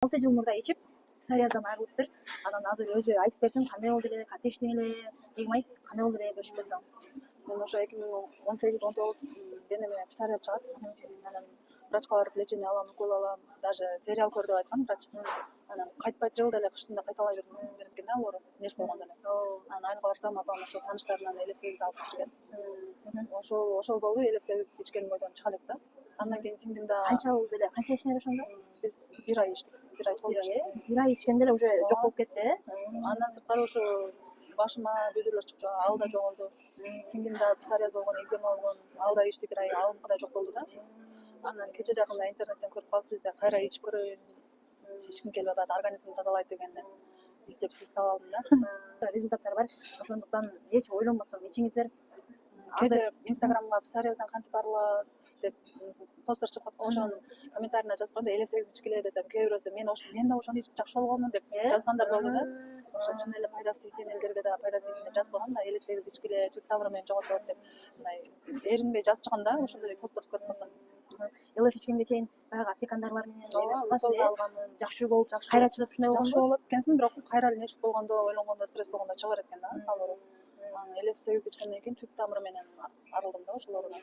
6 жыл мурда ичип псориаздан арылыптыр. Анан азыр өзү айтып берсең кандай болду эле, катты иштең эле, дегим айт, кандай болду эле көрүшүп койсоң. Мен ошо 2018-19 денеме псориаз чыгат. Анан врачка барып лечение алам, укол алам, даже сериал көр деп айткан врач. Анан кайтпайт, жылда эле кыштында кайталай берет экен да ал оору, нерв болгондо эле. Анан айылга барсам, апам ошо тааныштарынан элестегиз алып ичирген. Ошол болду, элестегизди ичкен бойдон чыга элек да. Андан кийин сиңдим да Канча болду эле, канча ичтиңер ошондо? биз 1 ай иштик, 1 ай толук иштик. Бир ай ичкенде эле уже жок болуп кетти, Андан сырткары ушу башыма бүдүрлөр чыгып, ал да жоголду. Сиңдим да псориаз болгон, экзема болгон, ал да ичти 1 ай, алымкы да жок болду да. Анан кече жакында интернеттен көрүп калып, сизди кайра ичип көрөйүн, ичким келип атат, организмди тазалайт дегенди издеп сизди таап алдым да. результаттар бар. Ошондуктан эч ойлонбостон ичиңиздер. Кээде инстаграмга псориаздан кантип арылабыз деп посттор чыгып калып, ошонун комментарийине жазып коюм да, 58 ичкиле десем, кээ бирөөсү мен да ошону ичип жакшы болгонмун деп жазгандар болду да. Ошо чын эле пайдасы тийсин, элдерге да пайдасы тийсин деп жазып койгом да, 58 ичкиле түп тамыры менен жоготот деп. Мындай эринбей жазып чыккан да, ошондой постторду көрүп калсам. ЛФ ичкенге чейин баягы аптекандарлар менен Укол алганмын. жакшы болуп кайра чыгып ушундай Жакшы болгонбу? болот экенсиң, бирок кайра эле нерв болгондо, ойлонгондо, стресс болгондо чыга берет экен да ал оору. Анан 58 ичкенден кийин түп тамыры менен арылдым да ошол оорудан.